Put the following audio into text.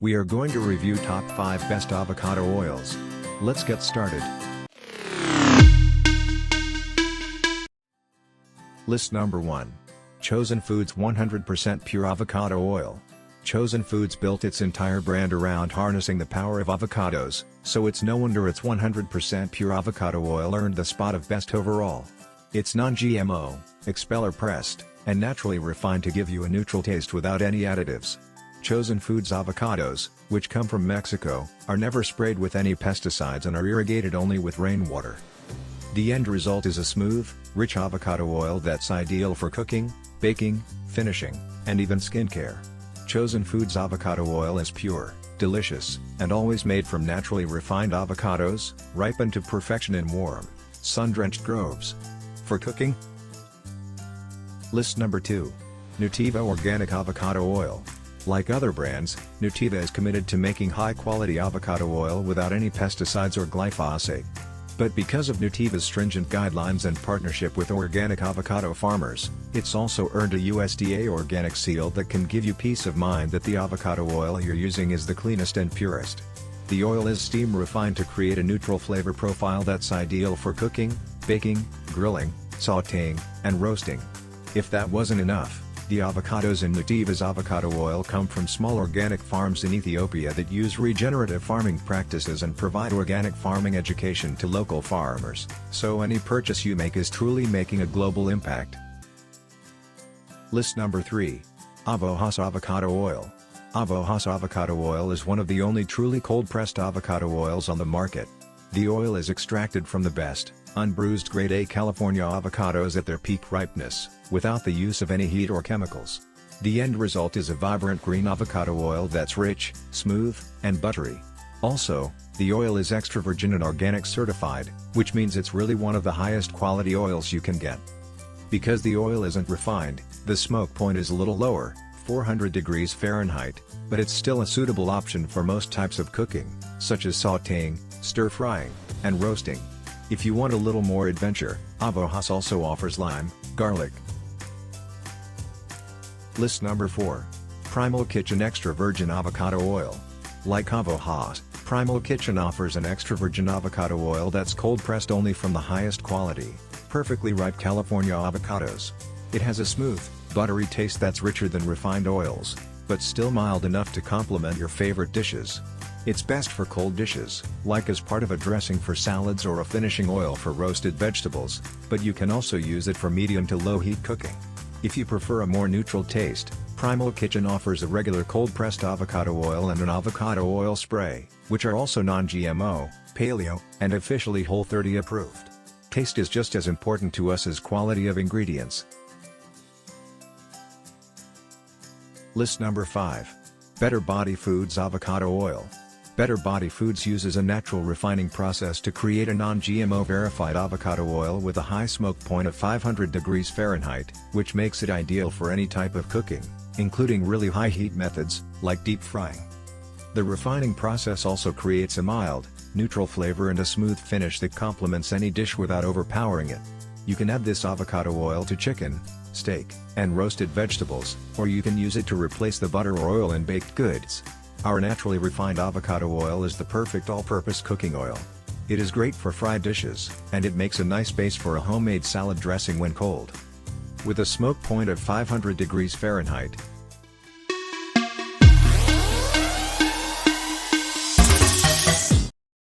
We are going to review top 5 best avocado oils. Let's get started. List number 1. Chosen Foods 100% Pure Avocado Oil. Chosen Foods built its entire brand around harnessing the power of avocados, so it's no wonder its 100% pure avocado oil earned the spot of best overall. It's non-GMO, expeller pressed, and naturally refined to give you a neutral taste without any additives. Chosen Foods avocados, which come from Mexico, are never sprayed with any pesticides and are irrigated only with rainwater. The end result is a smooth, rich avocado oil that's ideal for cooking, baking, finishing, and even skincare. Chosen Foods avocado oil is pure, delicious, and always made from naturally refined avocados, ripened to perfection in warm, sun-drenched groves. For cooking? List number 2. NUTIVA Organic Avocado Oil. Like other brands, NUTIVA is committed to making high-quality avocado oil without any pesticides or glyphosate. But because of NUTIVA's stringent guidelines and partnership with organic avocado farmers, it's also earned a USDA organic seal that can give you peace of mind that the avocado oil you're using is the cleanest and purest. The oil is steam refined to create a neutral flavor profile that's ideal for cooking, baking, grilling, sautéing, and roasting. If that wasn't enough, the avocados in NUTIVA's avocado oil come from small organic farms in Ethiopia that use regenerative farming practices and provide organic farming education to local farmers, so any purchase you make is truly making a global impact. List number 3. AVOHASS Avocado Oil. AVOHASS avocado oil is one of the only truly cold-pressed avocado oils on the market. The oil is extracted from the best, unbruised grade A California avocados at their peak ripeness, without the use of any heat or chemicals. The end result is a vibrant green avocado oil that's rich, smooth, and buttery. Also, the oil is extra virgin and organic certified, which means it's really one of the highest quality oils you can get. Because the oil isn't refined, the smoke point is a little lower, 400 degrees Fahrenheit, but it's still a suitable option for most types of cooking, such as sautéing, stir-frying, and roasting. If you want a little more adventure, AVOHASS also offers lime, garlic. List number 4. Primal Kitchen Extra Virgin Avocado Oil. Like AVOHASS, Primal Kitchen offers an extra virgin avocado oil that's cold-pressed only from the highest quality, perfectly ripe California avocados. It has a smooth, buttery taste that's richer than refined oils, but still mild enough to complement your favorite dishes. It's best for cold dishes, like as part of a dressing for salads or a finishing oil for roasted vegetables, but you can also use it for medium to low heat cooking. If you prefer a more neutral taste, Primal Kitchen offers a regular cold-pressed avocado oil and an avocado oil spray, which are also non-GMO, paleo, and officially Whole30 approved. Taste is just as important to us as quality of ingredients. List number 5. BETTERBODY Foods Avocado Oil. BETTERBODY Foods uses a natural refining process to create a non-GMO verified avocado oil with a high smoke point of 500 degrees Fahrenheit, which makes it ideal for any type of cooking, including really high heat methods, like deep frying. The refining process also creates a mild, neutral flavor and a smooth finish that complements any dish without overpowering it. You can add this avocado oil to chicken, steak, and roasted vegetables, or you can use it to replace the butter or oil in baked goods. Our naturally refined avocado oil is the perfect all-purpose cooking oil. It is great for fried dishes, and it makes a nice base for a homemade salad dressing when cold. With a smoke point of 500 degrees Fahrenheit,